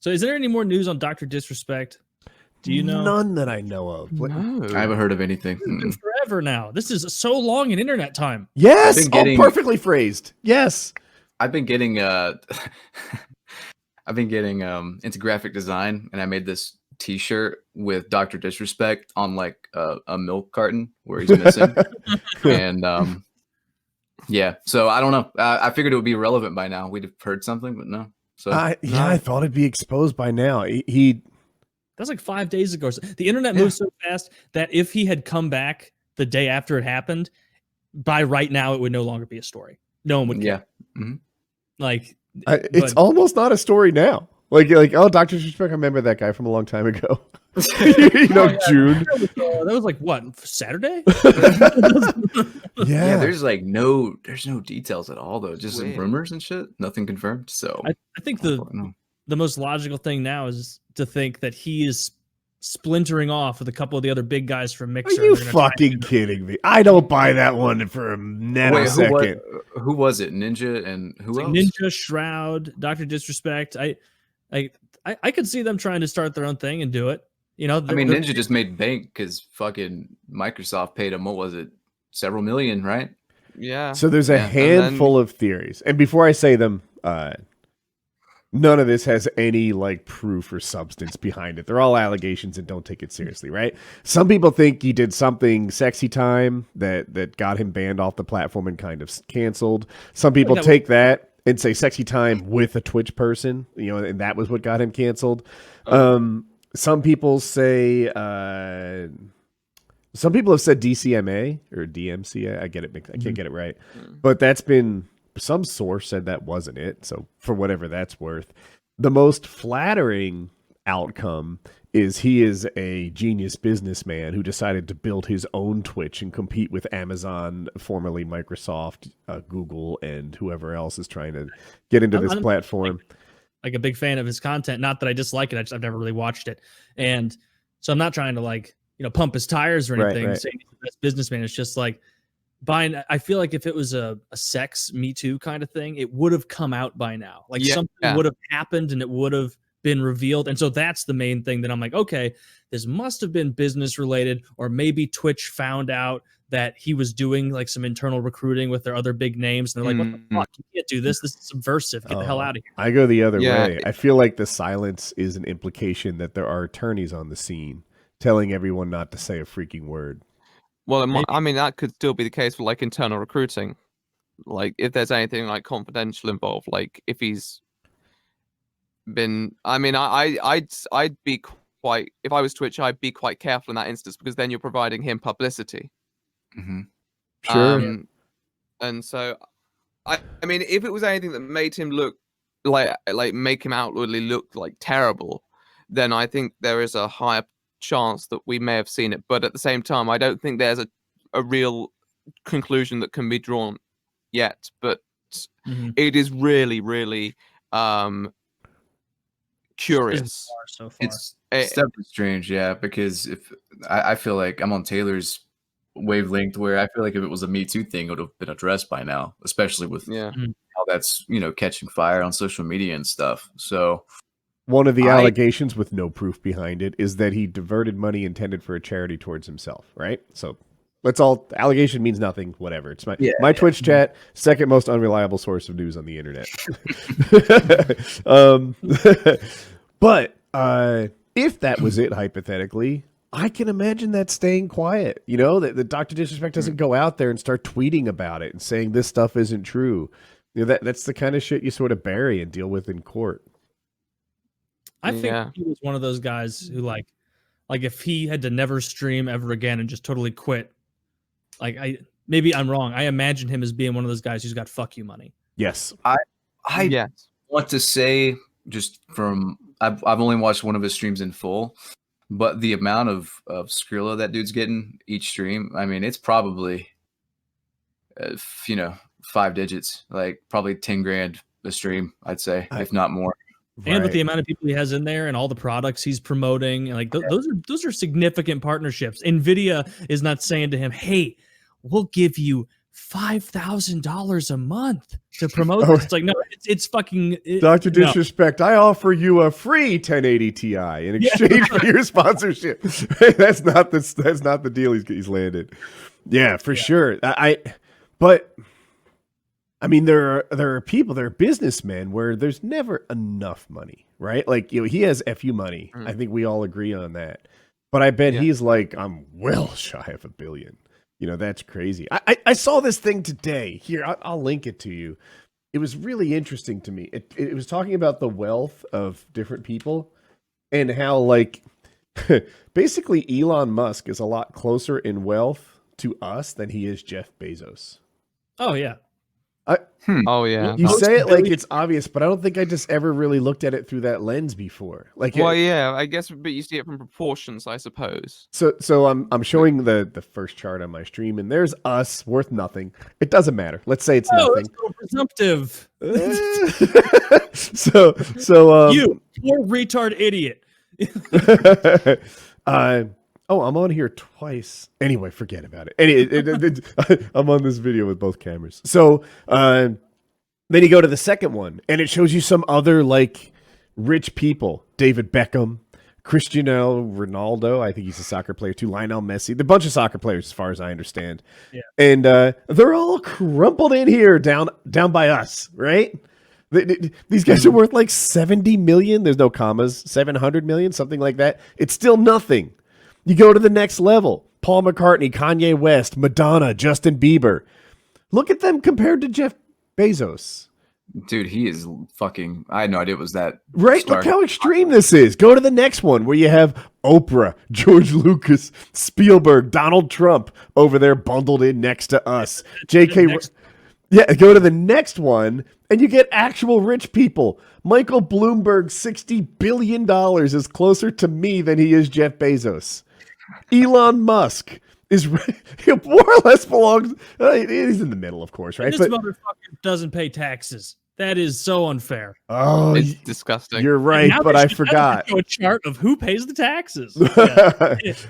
So is there any more news on Dr. Disrespect? Do you know? None that I know of. No. I haven't heard of anything. It's been forever now. This is so long in internet time. Yes, perfectly phrased. Yes. I've been getting into graphic design, and I made this T-shirt with Dr. Disrespect on like a milk carton where he's missing, and yeah. So I don't know. I figured it would be relevant by now. We'd have heard something, but no. So I thought it'd be exposed by now. He That's like 5 days ago. The internet moves so fast that if he had come back the day after it happened, by right now it would no longer be a story. No one would care. Yeah. Mm-hmm. Like it's almost not a story now. Like oh, Dr. Disrespect, I remember that guy from a long time ago. June. That was like what, Saturday? Yeah. There's no details at all though. Just some rumors and shit. Nothing confirmed. So I think the most logical thing now is to think that he is splintering off with a couple of the other big guys from Mixer. Are you fucking kidding me? I don't buy that one for a nanosecond. Who was it? Ninja and who else? Ninja, Shroud, Dr. Disrespect. I could see them trying to start their own thing and do it. You know, I mean, Ninja just made bank because fucking Microsoft paid him. What was it? Several million, right? Yeah. So there's a handful of theories, and before I say them, none of this has any like proof or substance behind it. They're all allegations and don't take it seriously, right? Some people think he did something sexy time that got him banned off the platform and kind of canceled. Some people take that and say sexy time with a Twitch person, and that was what got him canceled. Some people say, some people have said DCMA or DMCA. I get it. I can't get it right, but that's been, some source said that wasn't it. So for whatever that's worth, the most flattering outcome is he is a genius businessman who decided to build his own Twitch and compete with Amazon, formerly Microsoft, Google, and whoever else is trying to get into this platform. Like a big fan of his content. Not that I dislike it. I've never really watched it. And so I'm not trying to pump his tires or anything. Right. Saying he's the best businessman. It's just like I feel like if it was a sex Me Too kind of thing, it would have come out by now. Like something would have happened and it would have been revealed. And so that's the main thing that I'm like, okay, this must have been business related, or maybe Twitch found out that he was doing like some internal recruiting with their other big names. And they're like, what the fuck? You can't do this. This is subversive. Get the hell out of here. I go the other way. I feel like the silence is an implication that there are attorneys on the scene telling everyone not to say a freaking word. Well, that could still be the case for like internal recruiting. Like if there's anything like confidential involved, like if he's been, I'd be quite, if I was Twitch, I'd be quite careful in that instance, because then you're providing him publicity. Mm-hmm. Sure. And so, I mean, if it was anything that made him look like make him outwardly look like terrible, then I think there is a higher chance that we may have seen it. But at the same time, I don't think there's a real conclusion that can be drawn yet. But it is really, really curious. So far. It's definitely strange, yeah, because if I feel like I'm on Taylor's wavelength, where I feel like if it was a Me Too thing, it would have been addressed by now, especially with how that's catching fire on social media and stuff. So one of the allegations with no proof behind it is that he diverted money intended for a charity towards himself, right? So let's all, allegation means nothing, whatever. It's my Twitch chat, second most unreliable source of news on the internet. But if that was it, hypothetically, I can imagine that staying quiet. That the Dr. Disrespect doesn't go out there and start tweeting about it and saying this stuff isn't true. That's the kind of shit you sort of bury and deal with in court. I think he was one of those guys who like if he had to never stream ever again and just totally quit, maybe I'm wrong. I imagine him as being one of those guys who's got fuck you money. Yes. I want to say, just from, I've only watched one of his streams in full, but the amount of Skrilla that dude's getting each stream, I mean, it's probably, 5 digits, like probably 10 grand a stream, I'd say, if not more. And with the amount of people he has in there and all the products he's promoting, and those are significant partnerships. NVIDIA is not saying to him, hey, we'll give you $5,000 a month to promote this. It's like, no, it's fucking Dr. Disrespect. I offer you a free 1080 Ti in exchange for your sponsorship. That's not the deal he's landed. Yeah, for sure. But I mean, there are people, there are businessmen where there's never enough money, right? Like, he has FU money. I think we all agree on that. But I bet he's like, I'm well shy of $1 billion. That's crazy. I saw this thing today. Here, I'll link it to you. It was really interesting to me. It was talking about the wealth of different people and how, like, basically Elon Musk is a lot closer in wealth to us than he is Jeff Bezos. Oh, yeah. Oh, yeah. You say it like it's obvious, but I don't think I just ever really looked at it through that lens before. Like, well, yeah, I guess, but you see it from proportions, I suppose. So I'm showing the first chart on my stream, and there's us worth nothing. It doesn't matter. Let's say it's nothing. It's so presumptive. So you poor retard idiot. I'm on here twice. Anyway, forget about it. I'm on this video with both cameras. So then you go to the second one, and it shows you some other, like, rich people. David Beckham, Cristiano Ronaldo. I think he's a soccer player too. Lionel Messi. The bunch of soccer players, as far as I understand. Yeah. And they're all crumpled in here down by us, right? These guys are worth like 70 million. There's no commas. 700 million, something like that. It's still nothing. You go to the next level. Paul McCartney, Kanye West, Madonna, Justin Bieber. Look at them compared to Jeff Bezos. Dude, he is fucking... I had no idea it was that. Right? Look how extreme this is. Go to the next one where you have Oprah, George Lucas, Spielberg, Donald Trump over there bundled in next to us. JK... Yeah, go to the next one and you get actual rich people. Michael Bloomberg, $60 billion is closer to me than he is Jeff Bezos. Elon Musk is more or less belongs. He's in the middle, of course, right? And this motherfucker doesn't pay taxes. That is so unfair. Oh, it's disgusting. You're right, but I forgot. Show a chart of who pays the taxes.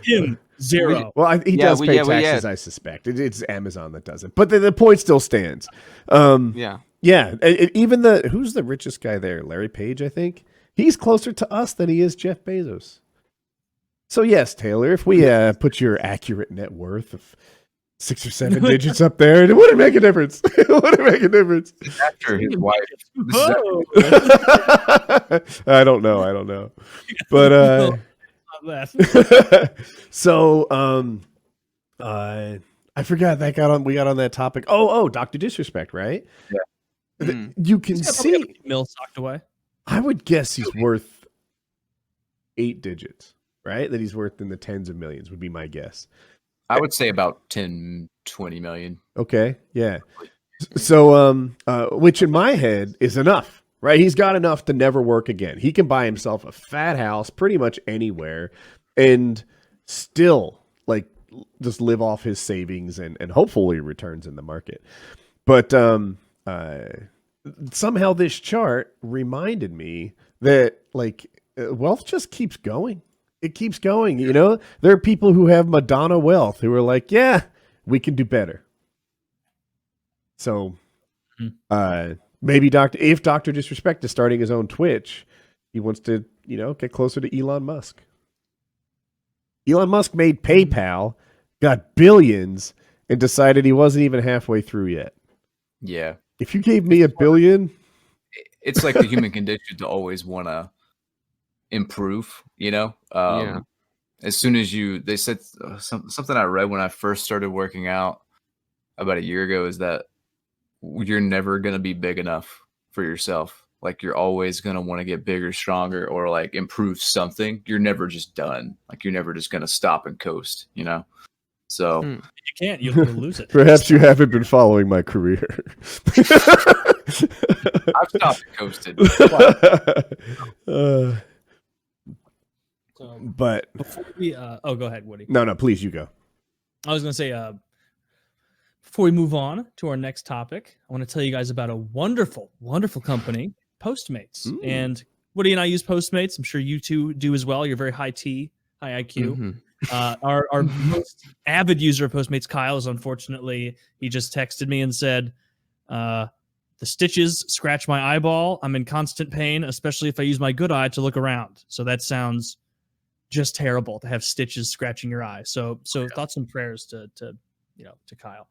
Him, zero. Well, he does pay taxes, I suspect. It's Amazon that does it. But the point still stands. Yeah. Even who's the richest guy there? Larry Page, I think. He's closer to us than he is Jeff Bezos. So yes, Taylor, if we put your accurate net worth of 6 or 7 digits up there, it wouldn't make a difference. It wouldn't make a difference. After his wife. I don't know. But so I forgot that we got on that topic. Oh, Dr. Disrespect, right? Yeah. You can see mil socked away. I would guess he's worth 8 digits. Right? That he's worth in the tens of millions would be my guess. I would say about 10, 20 million. Okay. Yeah. So, which in my head is enough, right? He's got enough to never work again. He can buy himself a fat house pretty much anywhere and still, like, just live off his savings and hopefully returns in the market. But somehow this chart reminded me that, like, wealth just keeps going. It keeps going, There are people who have Madonna wealth who are like, yeah, we can do better. So maybe if Dr. Disrespect is starting his own Twitch, he wants to, get closer to Elon Musk. Elon Musk made PayPal, got billions, and decided he wasn't even halfway through yet. Yeah. If you gave me $1 billion... It's like the human condition to always want to improve, as soon as they said something I read when I first started working out about a year ago is that you're never going to be big enough for yourself. Like, you're always going to want to get bigger, stronger, or like improve something. You're never just done. Like, you're never just going to stop and coast, So you can't, you'll lose it. Perhaps you haven't been following my career. I've stopped and coasted. But before we go ahead, Woody. No, please, you go. I was going to say, before we move on to our next topic, I want to tell you guys about a wonderful, wonderful company, Postmates. And Woody and I use Postmates. I'm sure you two do as well. You're very high IQ. Our most avid user of Postmates, Kyle, is unfortunately, he just texted me and said, the stitches scratch my eyeball. I'm in constant pain, especially if I use my good eye to look around. So that sounds just terrible to have stitches scratching your eye. So thoughts and prayers to Kyle.